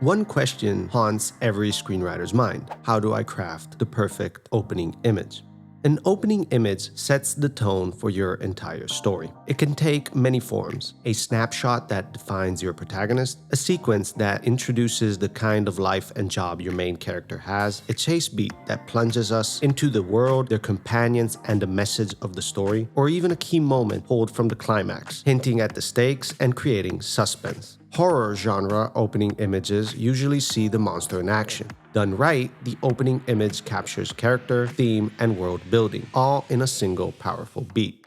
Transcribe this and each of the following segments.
One question haunts every screenwriter's mind. How do I craft the perfect opening image? An opening image sets the tone for your entire story. It can take many forms: a snapshot that defines your protagonist, a sequence that introduces the kind of life and job your main character has, a chase beat that plunges us into the world, their companions, and the message of the story, or even a key moment pulled from the climax, hinting at the stakes and creating suspense. Horror genre opening images usually see the monster in action. Done right, the opening image captures character, theme, and world building, all in a single powerful beat.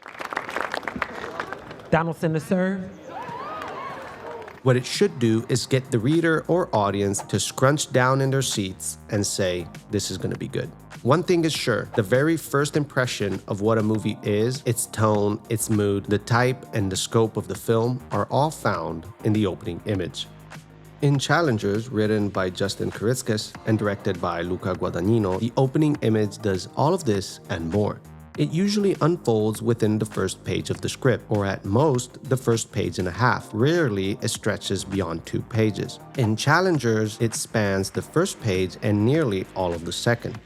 Donaldson to serve. What it should do is get the reader or audience to scrunch down in their seats and say, this is gonna be good. One thing is sure, the very first impression of what a movie is, its tone, its mood, the type, and the scope of the film are all found in the opening image. In Challengers, written by Justin Kuritzkes and directed by Luca Guadagnino, the opening image does all of this and more. It usually unfolds within the first page of the script, or at most, the first page and a half. Rarely, it stretches beyond 2 pages. In Challengers, it spans the first page and nearly all of the second.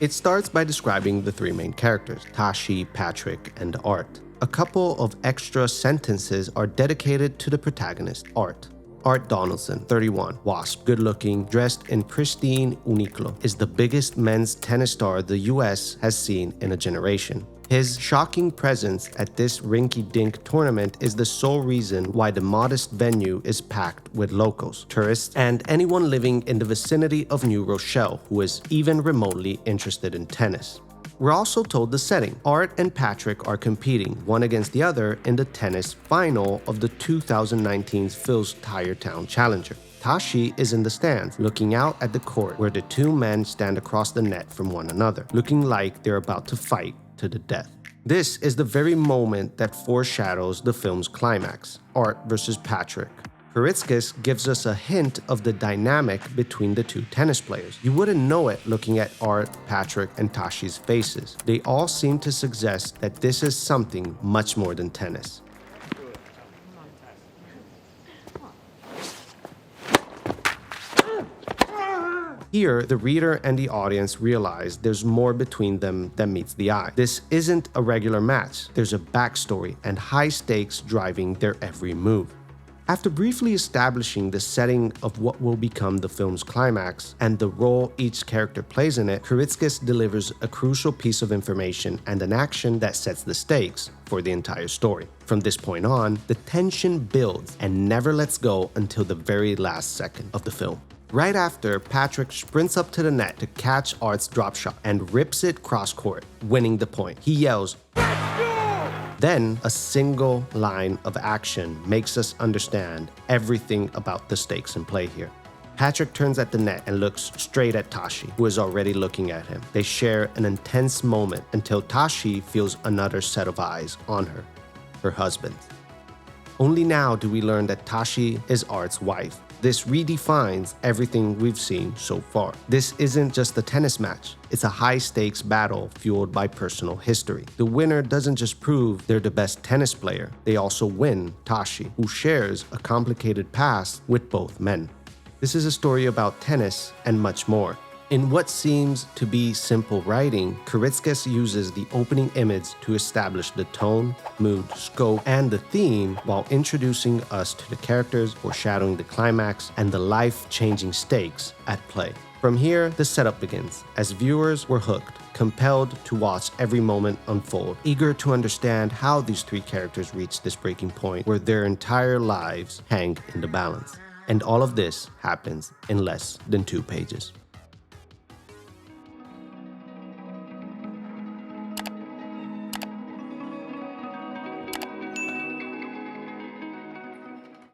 It starts by describing the 3 main characters, Tashi, Patrick, and Art. A couple of extra sentences are dedicated to the protagonist, Art. Art Donaldson, 31, WASP, good-looking, dressed in pristine Uniqlo, is the biggest men's tennis star the US has seen in a generation. His shocking presence at this rinky-dink tournament is the sole reason why the modest venue is packed with locals, tourists, and anyone living in the vicinity of New Rochelle who is even remotely interested in tennis. We're also told the setting. Art and Patrick are competing, one against the other, in the tennis final of the 2019 Phil's Tire Town Challenger. Tashi is in the stands, looking out at the court where the 2 men stand across the net from one another, looking like they're about to fight to the death. This is the very moment that foreshadows the film's climax, Art versus Patrick. Kuritzkes gives us a hint of the dynamic between the 2 tennis players. You wouldn't know it looking at Art, Patrick, and Tashi's faces. They all seem to suggest that this is something much more than tennis. Here, the reader and the audience realize there's more between them than meets the eye. This isn't a regular match. There's a backstory and high stakes driving their every move. After briefly establishing the setting of what will become the film's climax and the role each character plays in it, Kuritzkes delivers a crucial piece of information and an action that sets the stakes for the entire story. From this point on, the tension builds and never lets go until the very last second of the film. Right after, Patrick sprints up to the net to catch Art's drop shot and rips it cross-court, winning the point. He yells, then, a single line of action makes us understand everything about the stakes in play here. Patrick turns at the net and looks straight at Tashi, who is already looking at him. They share an intense moment until Tashi feels another set of eyes on her, her husband. Only now do we learn that Tashi is Art's wife. This redefines everything we've seen so far. This isn't just a tennis match. It's a high-stakes battle fueled by personal history. The winner doesn't just prove they're the best tennis player. They also win Tashi, who shares a complicated past with both men. This is a story about tennis and much more. In what seems to be simple writing, Kuritzkes uses the opening image to establish the tone, mood, scope, and the theme while introducing us to the characters, foreshadowing the climax, and the life-changing stakes at play. From here, the setup begins. As viewers, we're hooked, compelled to watch every moment unfold, eager to understand how these 3 characters reach this breaking point where their entire lives hang in the balance. And all of this happens in less than 2 pages.